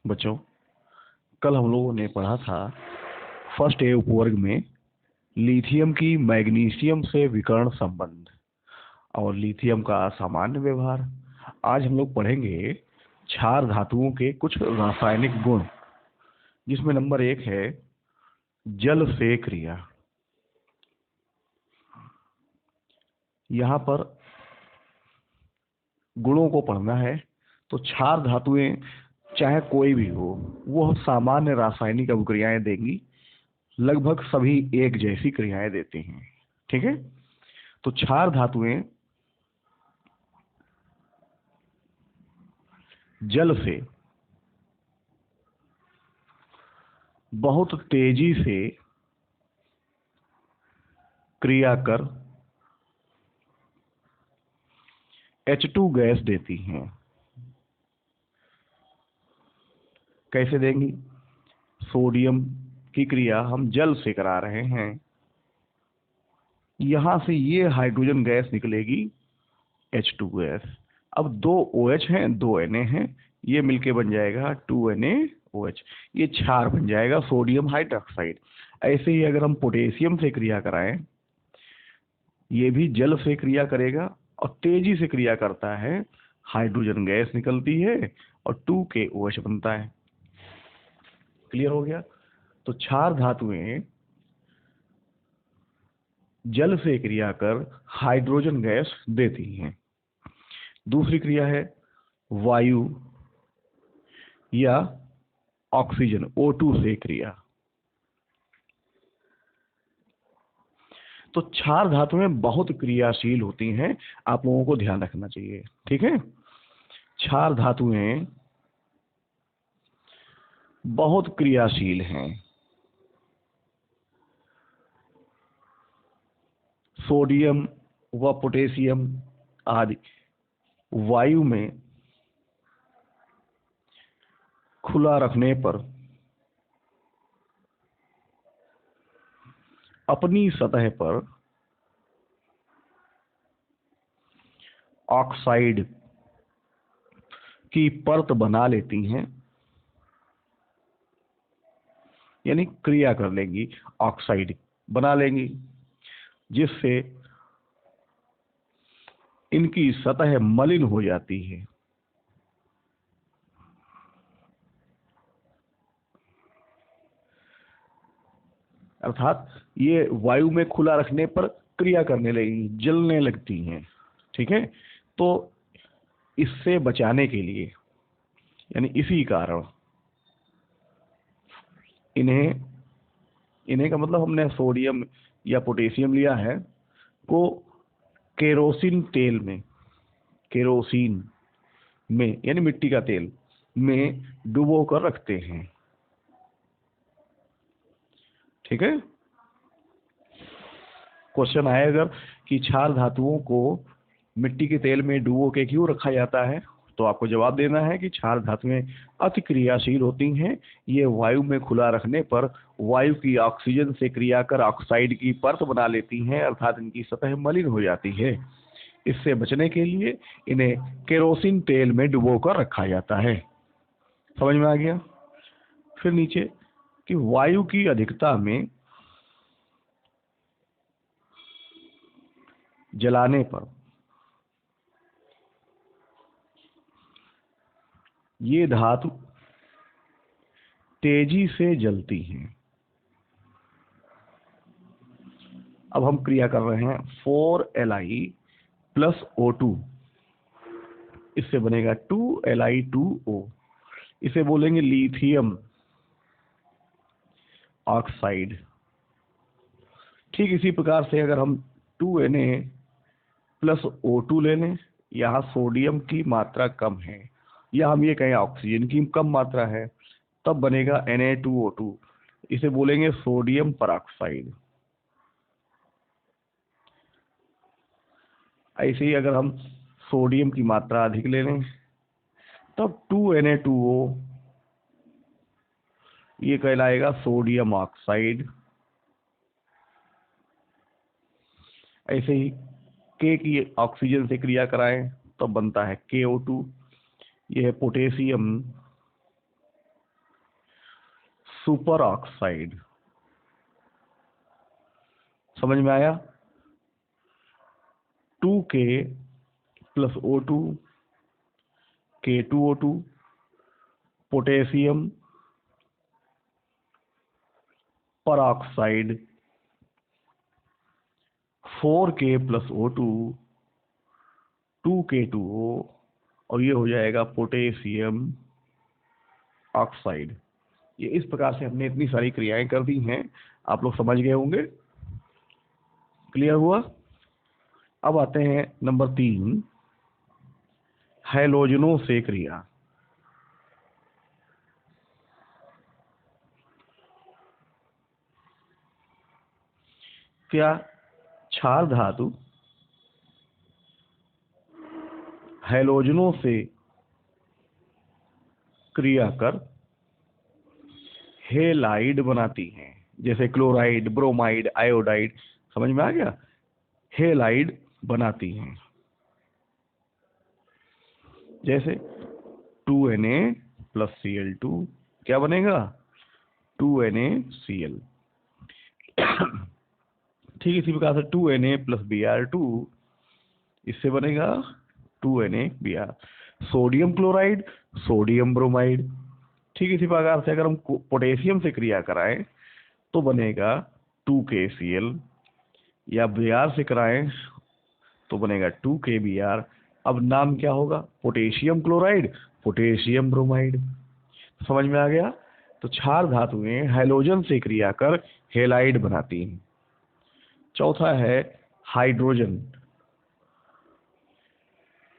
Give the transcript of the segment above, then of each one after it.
बच्चों, कल हम लोगों ने पढ़ा था फर्स्ट ए उपवर्ग में लिथियम की मैग्नीशियम से विकर्ण संबंध और लिथियम का सामान्य व्यवहार। आज हम लोग पढ़ेंगे क्षार धातुओं के कुछ रासायनिक गुण, जिसमें नंबर 1 है जल से क्रिया। यहाँ पर गुणों को पढ़ना है। तो क्षार धातुएं चाहे कोई भी हो, वो सामान्य रासायनिक अभिक्रियाएं देंगी। लगभग सभी एक जैसी क्रियाएं देती हैं। ठीक है। तो क्षार धातुएं जल से बहुत तेजी से क्रिया कर H2 गैस देती हैं। कैसे देंगी? सोडियम की क्रिया हम जल से करा रहे हैं, यहां से ये हाइड्रोजन गैस निकलेगी H2 गैस। अब 2 OH हैं, 2 Na हैं, ये मिलके बन जाएगा 2NaOH। ये क्षार बन जाएगा सोडियम हाइड्रोक्साइड। ऐसे ही अगर हम पोटेशियम से क्रिया कराएं, ये भी जल से क्रिया करेगा और तेजी से क्रिया करता है, हाइड्रोजन गैस निकलती है और 2KOH बनता है। क्लियर हो गया? तो क्षार धातुएं जल से क्रिया कर हाइड्रोजन गैस देती हैं। दूसरी क्रिया है वायु या ऑक्सीजन O2 से क्रिया। तो क्षार धातुएं बहुत क्रियाशील होती हैं, आप लोगों को ध्यान रखना चाहिए। ठीक है। क्षार धातुएं बहुत क्रियाशील हैं। सोडियम व पोटेशियम आदि वायु में खुला रखने पर अपनी सतह पर ऑक्साइड की परत बना लेती हैं, यानी क्रिया कर लेंगी, ऑक्साइड बना लेंगी, जिससे इनकी सतह मलिन हो जाती है। अर्थात ये वायु में खुला रखने पर क्रिया करने लगेंगी, जलने लगती हैं। ठीक है। तो इससे बचाने के लिए, यानी इसी कारण इन्हें इन्हें का मतलब हमने सोडियम या पोटेशियम लिया है को केरोसिन में यानी मिट्टी का तेल में डुबो कर रखते हैं। ठीक है। क्वेश्चन आएगा कि क्षार धातुओं को मिट्टी के तेल में डुबो के क्यों रखा जाता है, तो आपको जवाब देना है कि क्षार धातुएं अति क्रियाशील होती हैं। ये वायु में खुला रखने पर वायु की ऑक्सीजन से क्रिया कर ऑक्साइड की परत बना लेती हैं, अर्थात इनकी सतह मलिन हो जाती है। इससे बचने के लिए इन्हें केरोसिन तेल में डुबो कर रखा जाता है। समझ में आ गया? फिर नीचे कि वायु की अधिकता में जलाने पर ये धातु तेजी से जलती हैं। अब हम क्रिया कर रहे हैं 4Li प्लस O2, इससे बनेगा 2Li2O। इसे बोलेंगे लिथियम ऑक्साइड। ठीक इसी प्रकार से अगर हम 2Na प्लस O2 ले लें, यहाँ सोडियम की मात्रा कम है या हम ये कहें ऑक्सीजन की कम मात्रा है, तब बनेगा Na2O2। इसे बोलेंगे सोडियम परऑक्साइड। ऐसे ही अगर हम सोडियम की मात्रा अधिक ले लें, तब 2Na2O ये कहलाएगा सोडियम ऑक्साइड। ऐसे ही K की ऑक्सीजन से क्रिया कराएं तो बनता है KO2, यह है पोटेशियम सुपर ऑक्साइड। समझ में आया? 2K plus O2 K2O2 potassium peroxide 4K plus O2 2K2O और ये हो जाएगा पोटेशियम ऑक्साइड। ये इस प्रकार से हमने इतनी सारी क्रियाएं कर दी हैं, आप लोग समझ गए होंगे। क्लियर हुआ? अब आते हैं नंबर 3, हैलोजनों से क्रिया। क्या क्षार धातु हैलोजनों से क्रिया कर हेलाइड बनाती हैं? जैसे क्लोराइड, ब्रोमाइड, आयोडाइड। समझ में आ गया? हेलाइड बनाती हैं। जैसे 2Na प्लस Cl2 क्या बनेगा? 2NaCl। ठीक इसी प्रकार से 2Na प्लस Br2 इससे बनेगा 2NaBr। Sodium chloride, sodium bromide. ठीक इसी प्रकार से अगर हम पोटेशियम से क्रिया कराएं तो बनेगा 2KCl, या Br से कराएं तो बनेगा 2KBr। अब नाम क्या होगा? Potassium chloride, potassium bromide. समझ में आ गया? तो क्षार धातुएं हैलोजन से क्रिया कर हेलाइड बनाती हैं। चौथा है हाइड्रोजन।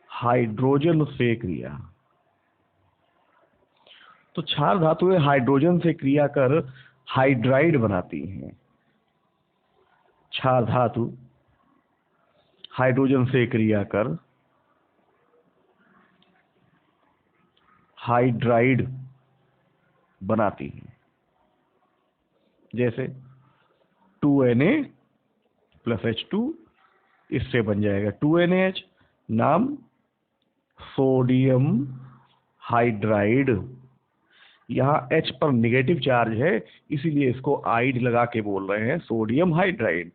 हाइड्रोजन से क्रिया। तो क्षार धातुएं हाइड्रोजन से क्रिया कर हाइड्राइड बनाती हैं। क्षार धातु हाइड्रोजन से क्रिया कर हाइड्राइड बनाती हैं। जैसे 2Na प्लस H2 इससे बन जाएगा 2NaH। नाम सोडियम हाइड्राइड। यहाँ H पर निगेटिव चार्ज है, इसीलिए इसको आइड लगा के बोल रहे हैं सोडियम हाइड्राइड।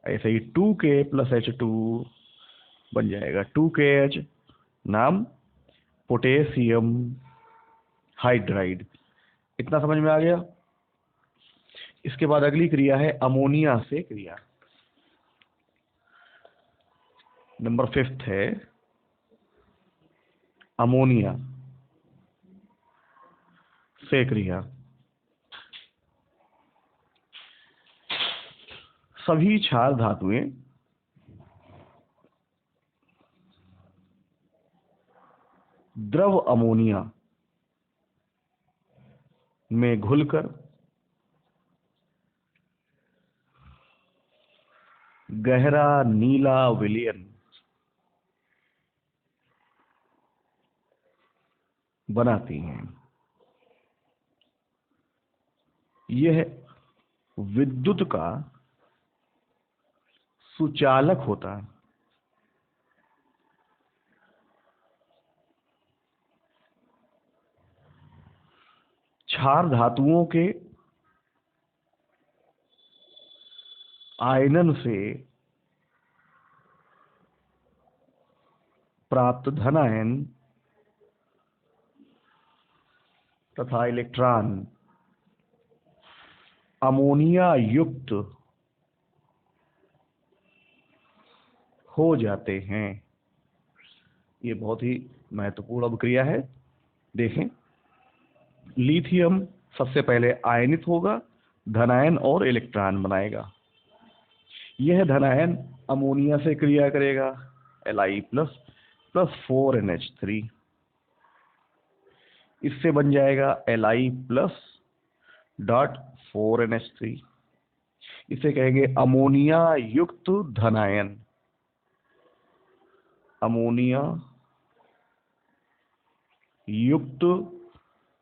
ऐसे ही 2K प्लस H2 बन जाएगा 2KH। नाम पोटेशियम हाइड्राइड। इतना समझ में आ गया? इसके बाद अगली क्रिया है अमोनिया से क्रिया। नंबर 5 है अमोनिया से क्रिया। सभी क्षार धातुएं द्रव अमोनिया में घुलकर गहरा नीला विलयन बनाती हैं। यह विद्युत का सुचालक होता है। क्षार धातुओं के आयनन से प्राप्त धनायन तथा इलेक्ट्रॉन अमोनिया युक्त हो जाते हैं। ये बहुत ही महत्वपूर्ण अभिक्रिया है। देखें, लिथियम सबसे पहले आयनित होगा, धनायन और इलेक्ट्रॉन बनाएगा। यह धनायन अमोनिया से क्रिया करेगा, Li प्लस प्लस 4NH3। इससे बन जाएगा Li प्लस डॉट 4NH3। इसे कहेंगे अमोनिया युक्त धनायन। अमोनिया युक्त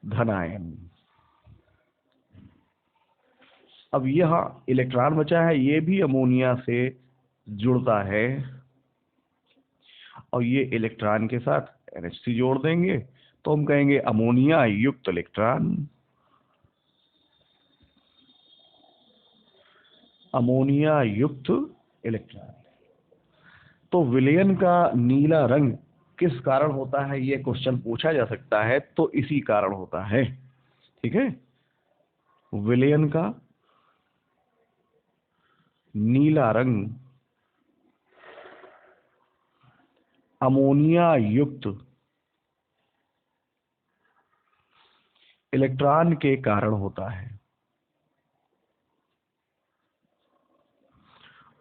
धनायन। अब यह इलेक्ट्रॉन बचा है, ये भी अमोनिया से जुड़ता है और ये इलेक्ट्रॉन के साथ NH3 जोड़ देंगे तो हम कहेंगे अमोनिया युक्त इलेक्ट्रॉन। अमोनिया युक्त इलेक्ट्रॉन। तो विलयन का नीला रंग किस कारण होता है, ये क्वेश्चन पूछा जा सकता है, तो इसी कारण होता है। ठीक है, विलयन का नीला रंग अमोनिया युक्त इलेक्ट्रॉन के कारण होता है।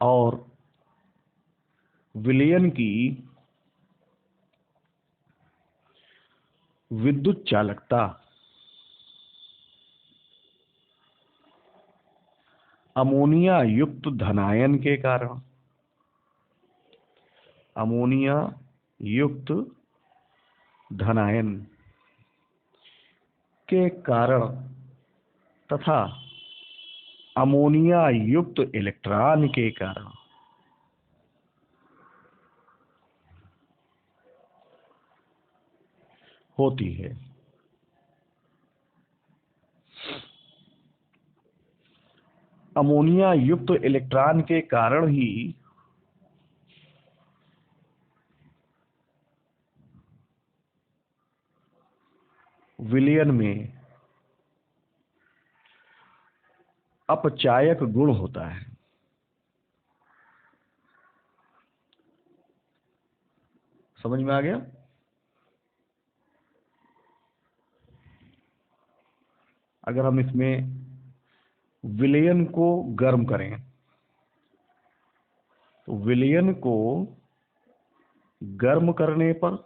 और विलयन की विद्युत चालकता अमोनिया युक्त धनायन के कारण, अमोनिया युक्त धनायन के कारण तथा अमोनिया युक्त इलेक्ट्रॉन के कारण होती है। अमोनिया युक्त इलेक्ट्रॉन के कारण ही विलयन में अपचायक गुण होता है। समझ में आ गया? अगर हम इसमें विलयन को गर्म करें तो विलयन को गर्म करने पर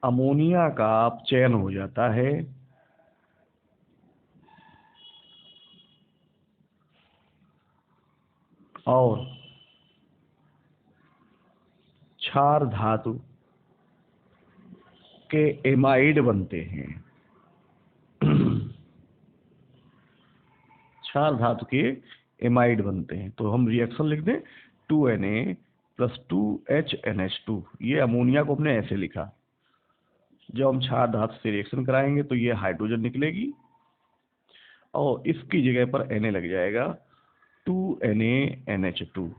अमोनिया का अपचयन हो जाता है और क्षार धातु के एमाइड बनते हैं। क्षार धातु के एमाइड बनते हैं। तो हम रिएक्शन लिख दें 2Na प्लस 2HNH2। ये अमोनिया को हमने ऐसे लिखा। जब हम क्षार धातु से रिएक्शन कराएंगे तो ये हाइड्रोजन निकलेगी और इसकी जगह पर Na लग जाएगा 2NaNH2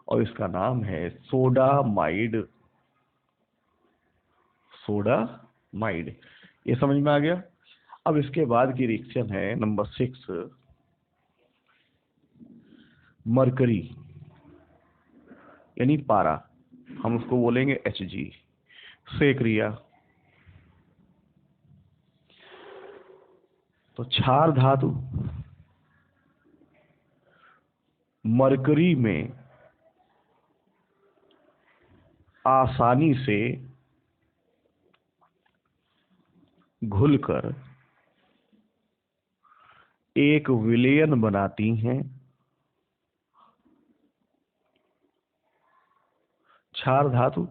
और इसका नाम है सोडामाइड। सोडामाइड। ये समझ में आ गया? अब इसके बाद की रिएक्शन है नंबर 6, मरकरी यानी पारा, हम उसको बोलेंगे Hg से क्रिया। तो क्षार धातु मरकरी में आसानी से घुलकर एक विलयन बनाती हैं। क्षार धातु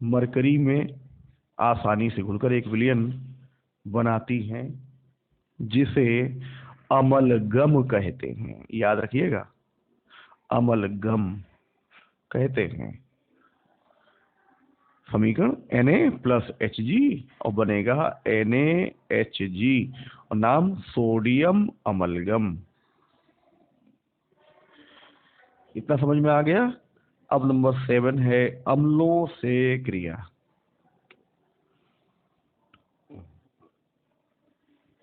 मरकरी में आसानी से घुलकर एक विलयन बनाती हैं जिसे अमलगम कहते हैं। याद रखिएगा, अमलगम कहते हैं। समीकरण Na प्लस Hg और बनेगा NaHg और नाम सोडियम अमलगम। इतना समझ में आ गया? अब नंबर 7 है अम्लों से क्रिया।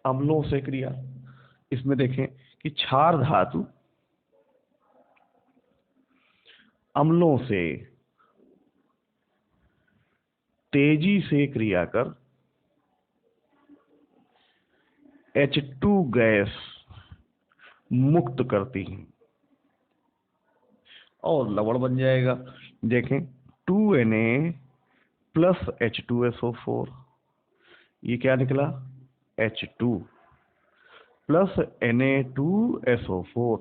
अम्लों से क्रिया, इसमें देखें कि क्षार धातु अम्लों से तेजी से क्रिया कर H2 गैस मुक्त करती हैं और लवण बन जाएगा। देखें 2Na प्लस H2SO4, ये क्या निकला? H2 प्लस Na2SO4,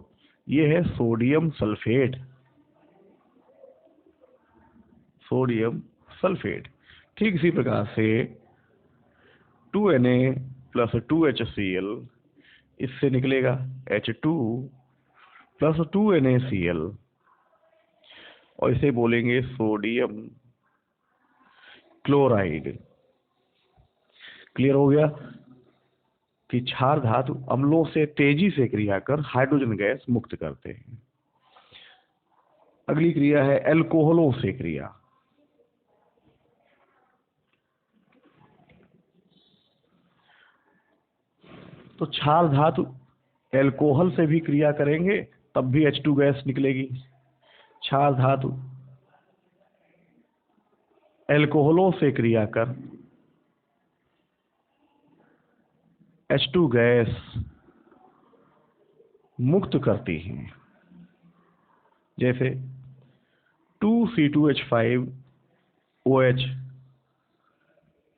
ये है सोडियम सल्फेट। Sodium sulphate. ठीक इसी प्रकार से 2Na प्लस 2HCl, इससे निकलेगा H2 प्लस 2NaCl और इसे बोलेंगे सोडियम क्लोराइड। क्लियर हो गया? कि क्षार धातु अम्लों से तेजी से क्रिया कर हाइड्रोजन गैस मुक्त करते हैं। अगली क्रिया है एल्कोहलों से क्रिया। तो क्षार धातु एल्कोहल से भी क्रिया करेंगे तब भी H2 गैस निकलेगी। क्षार धातु एल्कोहलों से क्रिया कर H2 गैस मुक्त करती हैं। जैसे 2C2H5OH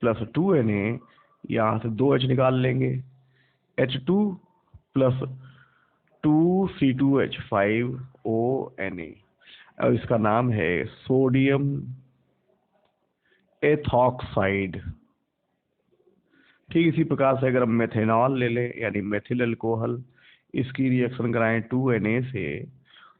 प्लस 2Na, यहाँ से 2H निकाल लेंगे, H2 प्लस 2C2H5ONa, और इसका नाम है सोडियम एथॉक्साइड। ठीक इसी प्रकार से अगर हम मेथेनॉल ले लें यानी मेथिल अल्कोहल, इसकी रिएक्शन कराएं 2Na से,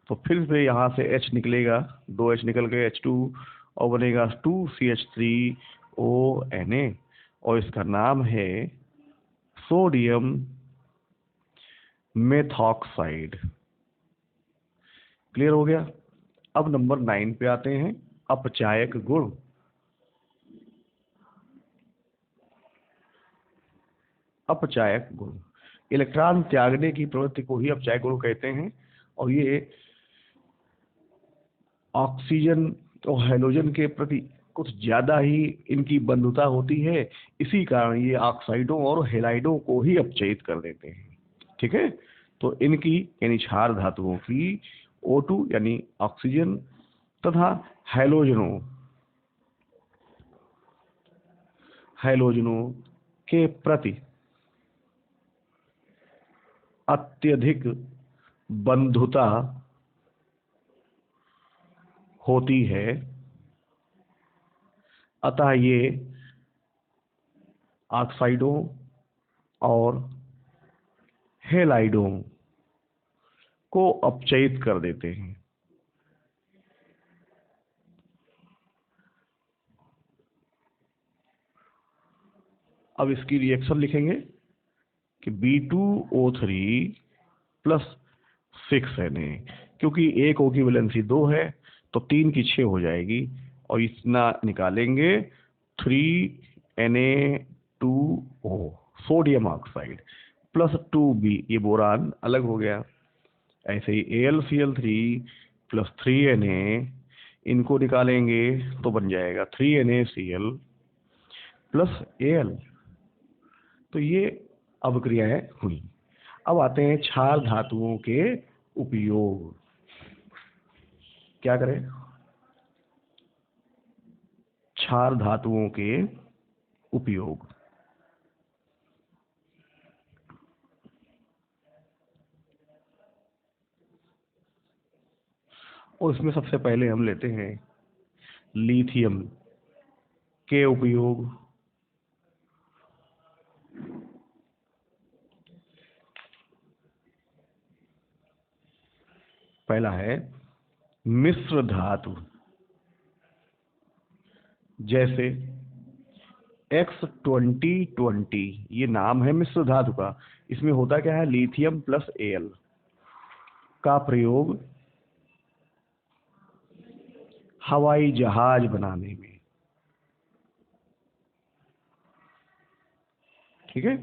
तो फिर से यहाँ से H निकलेगा, 2H निकल के H2 और बनेगा 2CH3ONa, और इसका नाम है सोडियम मेथॉक्साइड। क्लियर हो गया। अब नंबर 9 पे आते हैं, अपचायक गुण। अपचायक गुण इलेक्ट्रॉन त्यागने की प्रवृत्ति को ही अपचायक गुण कहते हैं, और ये ऑक्सीजन और हैलोजन के प्रति कुछ ज्यादा ही इनकी बंधुता होती है, इसी कारण ये ऑक्साइडों और हेलाइडों को ही अपचयित कर देते हैं। ठीक है, तो इनकी यानी क्षार धातुओं की O2 यानी ऑक्सीजन तथा हैलोजनों के प्रति अत्यधिक बंधुता होती है, अतः ये ऑक्साइडों और हेलाइडों को अपचयित कर देते हैं। अब इसकी रिएक्शन लिखेंगे कि B2O3 प्लस 6Na, क्योंकि एक O की वैलेंसी 2 है तो 3 की 6 हो जाएगी, और इतना निकालेंगे 3Na2O sodium oxide plus 2B, ये बोरान अलग हो गया। ऐसे ही AlCl3 प्लस 3Na, इनको निकालेंगे तो बन जाएगा 3NaCl प्लस Al। तो ये अवक्रियाएं हुई। अब आते हैं क्षार धातुओं के उपयोग। क्या करें? क्षार धातुओं के उपयोग। और इसमें सबसे पहले हम लेते हैं लिथियम के उपयोग। पहला है मिश्र धातु, जैसे X2020, ये नाम है मिश्र धातु का। इसमें होता क्या है, लिथियम प्लस Al का प्रयोग हवाई जहाज बनाने में। ठीक है,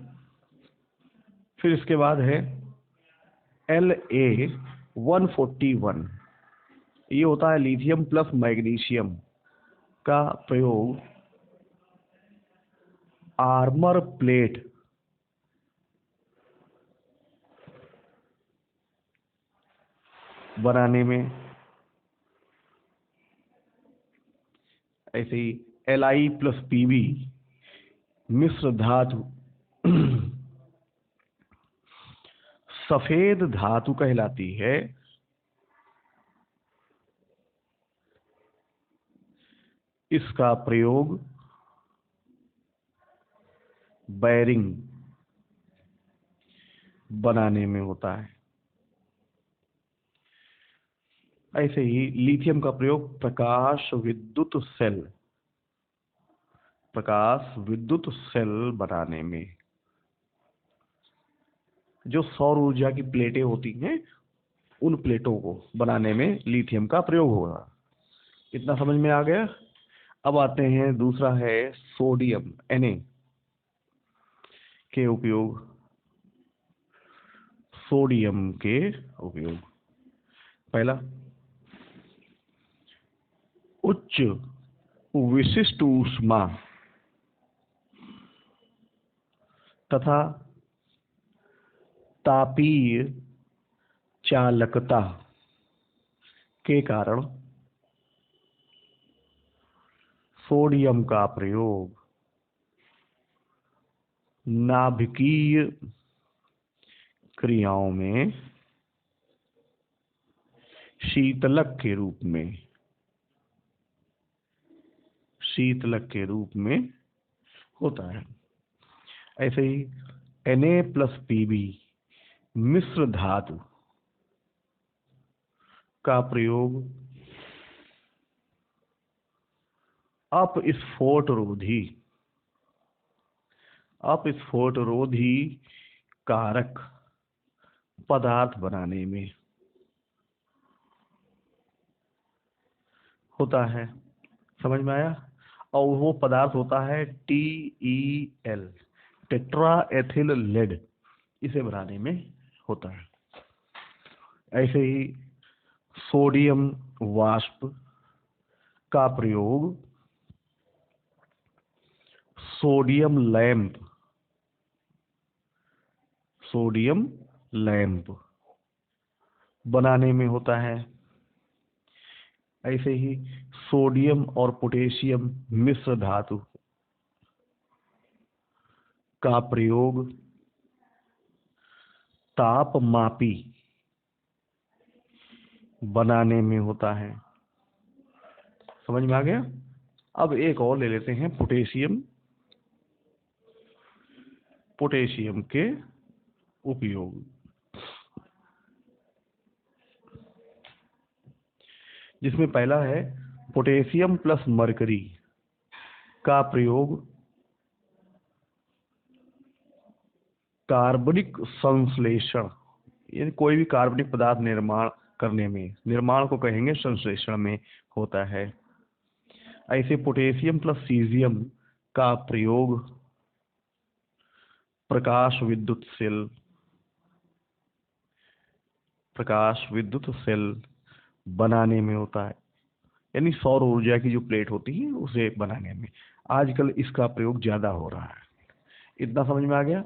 फिर इसके बाद है La141, ये होता है लिथियम प्लस मैग्नीशियम का प्रयोग आर्मर प्लेट बनाने में। ऐसे ही Li प्लस Pb मिश्र धातु सफेद धातु कहलाती है। इसका प्रयोग बैरिंग बनाने में होता है। ऐसे ही लिथियम का प्रयोग प्रकाश विद्युत सेल बनाने में। जो सौर ऊर्जा की प्लेटें होती हैं, उन प्लेटों को बनाने में लिथियम का प्रयोग होगा। इतना समझ में आ गया। अब आते हैं, दूसरा है सोडियम Na के उपयोग। सोडियम के उपयोग, पहला, उच्च विशिष्ट ऊष्मा तथा तापीय चालकता के कारण सोडियम का प्रयोग नाभिकीय क्रियाओं में शीतलक के रूप में होता है। ऐसे ही Na+Pb मिश्र धातु का प्रयोग अपस्फोटरोधी कारक पदार्थ बनाने में होता है। समझ में आया। और वो पदार्थ होता है TeL, टेट्रा एथिल लेड, इसे बनाने में होता है। ऐसे ही सोडियम वाष्प का प्रयोग सोडियम लैंप बनाने में होता है। ऐसे ही सोडियम और पोटेशियम मिश्र धातु का प्रयोग तापमापी बनाने में होता है। समझ में आ गया। अब एक और ले लेते हैं, पोटेशियम के उपयोग, जिसमें पहला है पोटेशियम प्लस मरकरी का प्रयोग कार्बनिक संश्लेषण, यानी कोई भी कार्बनिक पदार्थ निर्माण करने में, निर्माण को कहेंगे संश्लेषण में, होता है। ऐसे पोटेशियम प्लस सीजियम का प्रयोग प्रकाश विद्युत सेल बनाने में होता है, यानी सौर ऊर्जा की जो प्लेट होती है उसे बनाने में। आजकल इसका प्रयोग ज्यादा हो रहा है। इतना समझ में आ गया।